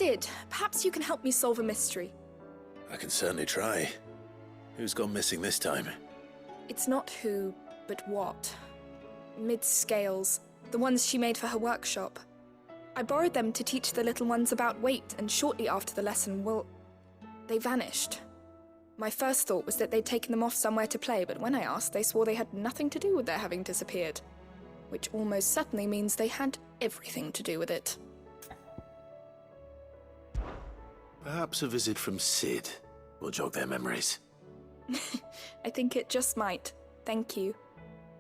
Sid, perhaps you can help me solve a mystery. I can certainly try. Who's gone missing this time? It's not who, but what. Mid's scales, the ones she made for her workshop. I borrowed them to teach the little ones about weight, and shortly after the lesson, well, they vanished. My first thought was that they'd taken them off somewhere to play, but when I asked, they swore they had nothing to do with their having disappeared. Which almost certainly means they had everything to do with it. Perhaps a visit from Sid will jog their memories. I think it just might. Thank you.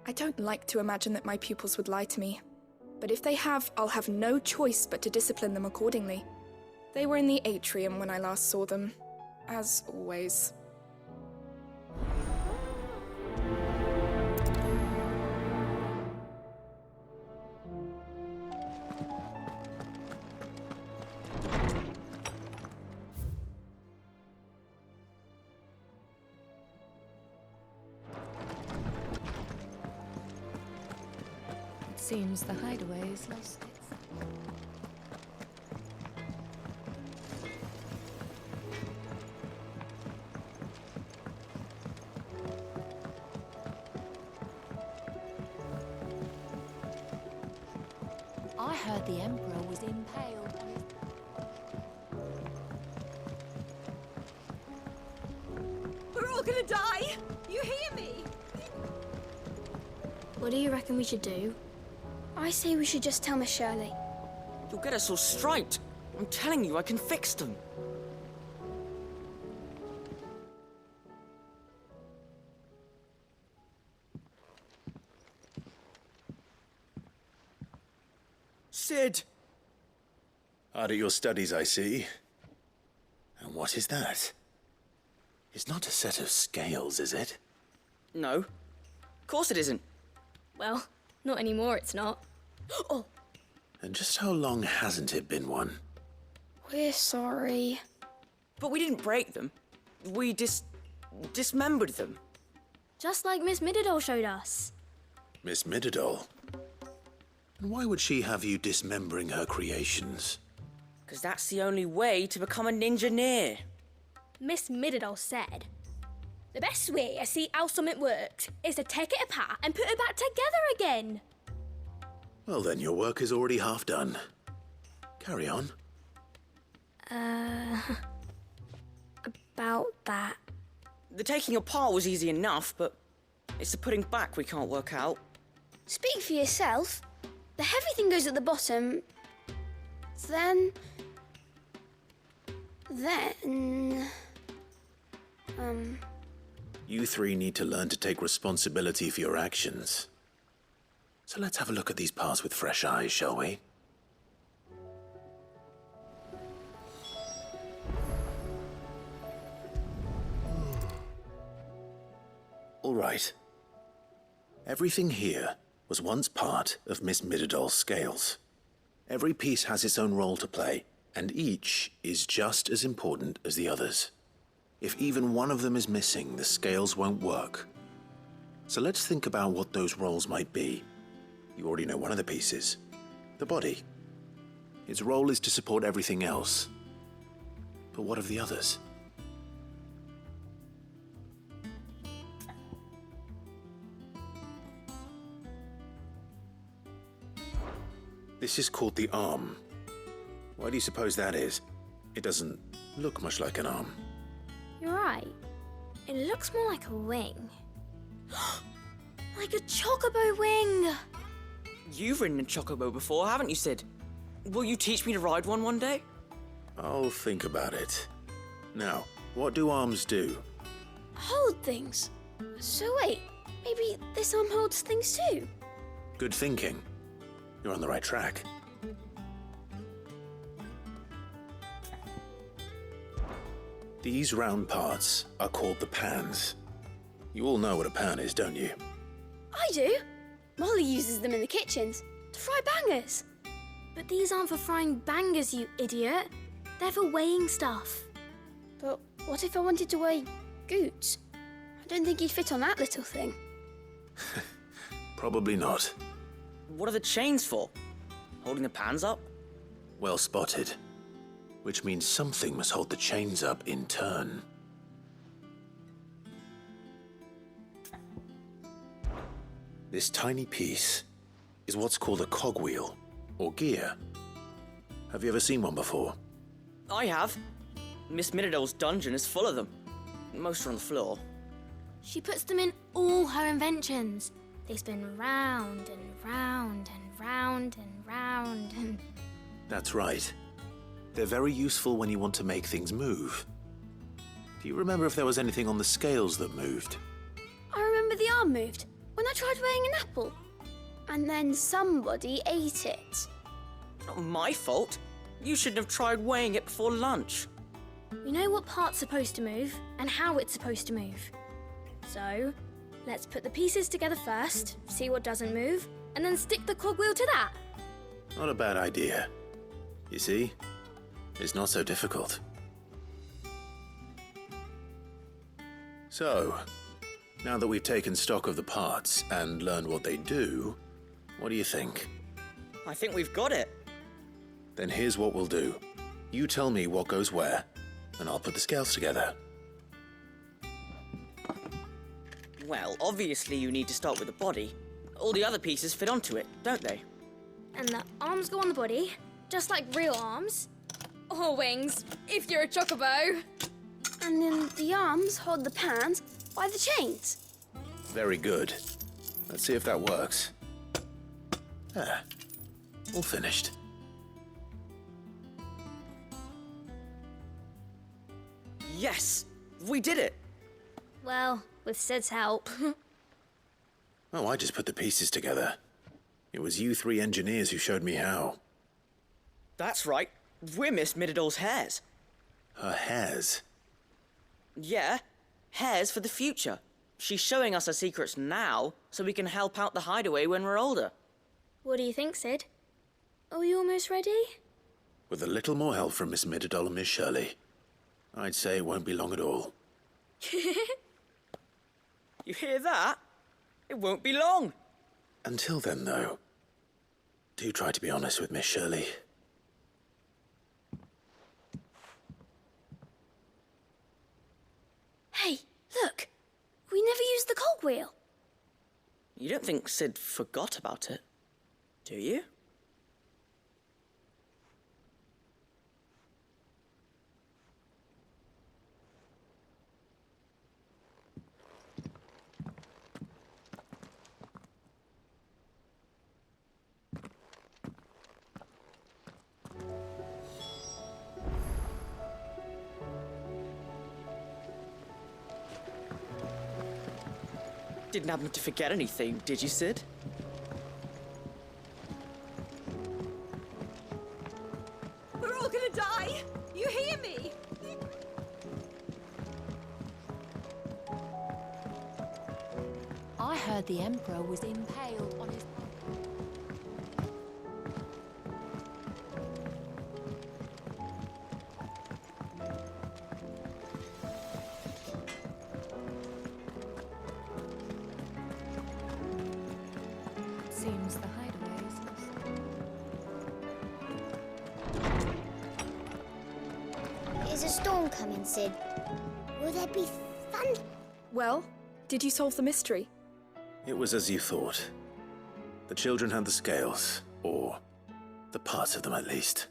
I don't like to imagine that my pupils would lie to me. But if they have, I'll have no choice but to discipline them accordingly. They were in the atrium when I last saw them, as always. Seems the hideaway is lost its... I heard the Emperor was impaled on his... We're all gonna die! You hear me? What do you reckon we should do? I say we should just tell Miss Shirley. You'll get us all striped. I'm telling you, I can fix them. Sid! Hard at your studies, I see. And what is that? It's not a set of scales, is it? No. Of course it isn't. Well, not anymore, it's not. Oh! And just how long hasn't it been one? We're sorry. But we didn't break them. We dismembered them. Just like Miss Mididol showed us. Miss Mididol? And why would she have you dismembering her creations? Because that's the only way to become a ninja-neer. Miss Mididol said, the best way to see how something works is to take it apart and put it back together again. Well then, your work is already half done. Carry on. About that. The taking apart was easy enough, but it's the putting back we can't work out. Speak for yourself. The heavy thing goes at the bottom. Then... You three need to learn to take responsibility for your actions. So let's have a look at these parts with fresh eyes, shall we? All right. Everything here was once part of Miss Mididol's scales. Every piece has its own role to play, and each is just as important as the others. If even one of them is missing, the scales won't work. So let's think about what those roles might be. You already know one of the pieces, the body. Its role is to support everything else. But what of the others? This is called the arm. Why do you suppose that is? It doesn't look much like an arm. You're right. It looks more like a wing. Like a chocobo wing! You've ridden a chocobo before, haven't you, Sid? Will you teach me to ride one day? I'll think about it. Now, what do arms do? Hold things. So wait, maybe this arm holds things too? Good thinking. You're on the right track. These round parts are called the pans. You all know what a pan is, don't you? I do. Molly uses them in the kitchens to fry bangers. But these aren't for frying bangers, you idiot. They're for weighing stuff. But what if I wanted to weigh Goots? I don't think he'd fit on that little thing. Probably not. What are the chains for? Holding the pans up? Well spotted. which means something must hold the chains up in turn. This tiny piece is what's called a cogwheel, or gear. Have you ever seen one before? I have. Miss Midodol's dungeon is full of them. Most are on the floor. She puts them in all her inventions. They spin round and round and round and round and... That's right. They're very useful when you want to make things move. Do you remember if there was anything on the scales that moved? I remember the arm moved when I tried weighing an apple. And then somebody ate it. Not my fault. You shouldn't have tried weighing it before lunch. We know what part's supposed to move and how it's supposed to move. So, let's put the pieces together first, see what doesn't move, and then stick the cogwheel to that. Not a bad idea. You see, it's not so difficult. So, now that we've taken stock of the parts and learned what they do, what do you think? I think we've got it. Then here's what we'll do. You tell me what goes where, and I'll put the scales together. Well, obviously you need to start with the body. All the other pieces fit onto it, don't they? And the arms go on the body, just like real arms. Or wings, if you're a chocobo. And then the arms hold the pans by the chains. Very good. Let's see if that works. There. All finished. Yes! We did it! Well, with Sid's help. Oh, I just put the pieces together. It was you three engineers who showed me how. That's right. We're Miss Midodol's hares. Her hairs. Yeah, hares for the future. She's showing us her secrets now, so we can help out the hideaway when we're older. What do you think, Sid? Are we almost ready? With a little more help from Miss Midodol and Miss Shirley, I'd say it won't be long at all. You hear that? It won't be long. Until then, though, do try to be honest with Miss Shirley. Hey, look! We never used the cogwheel. You don't think Sid forgot about it, do you? Didn't happen to forget anything, did you, Sid? We're all gonna die! You hear me? I heard the Emperor was impaled on his... Seems the hideaway is lost. Is a storm coming, Sid? Will there be thunder? Well, did you solve the mystery? It was as you thought. The children had the scales, or the parts of them at least.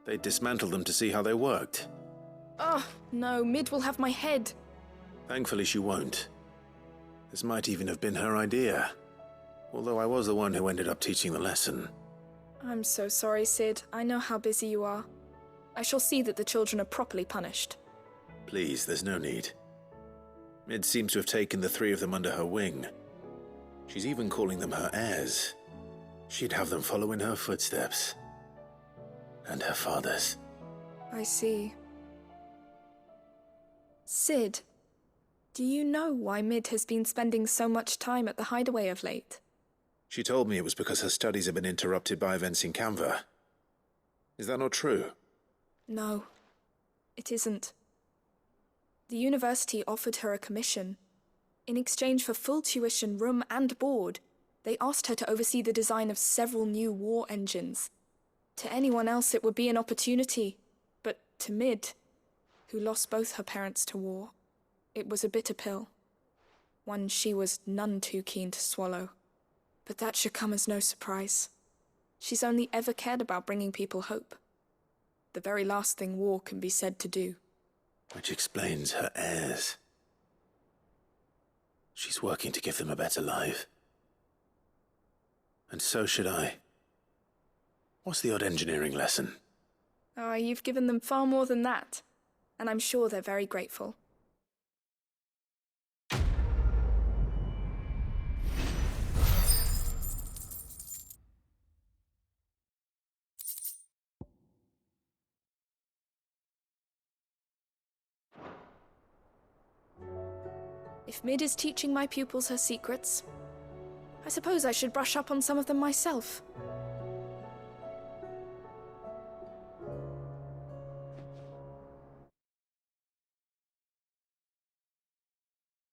They dismantled them to see how they worked. Oh, no, Mid will have my head. Thankfully, she won't. This might even have been her idea. Although I was the one who ended up teaching the lesson. I'm so sorry, Sid. I know how busy you are. I shall see that the children are properly punished. Please, there's no need. Mid seems to have taken the three of them under her wing. She's even calling them her heirs. She'd have them follow in her footsteps. And her father's. I see. Sid, do you know why Mid has been spending so much time at the hideaway of late? She told me it was because her studies have been interrupted by events in Canva. Is that not true? No, it isn't. The university offered her a commission. In exchange for full tuition, room and board, they asked her to oversee the design of several new war engines. To anyone else it would be an opportunity, but to Mid, who lost both her parents to war, it was a bitter pill. One she was none too keen to swallow. But that should come as no surprise. She's only ever cared about bringing people hope. The very last thing war can be said to do. Which explains her heirs. She's working to give them a better life. And so should I. What's the odd engineering lesson? Oh, you've given them far more than that. And I'm sure they're very grateful. If Mid is teaching my pupils her secrets, I suppose I should brush up on some of them myself.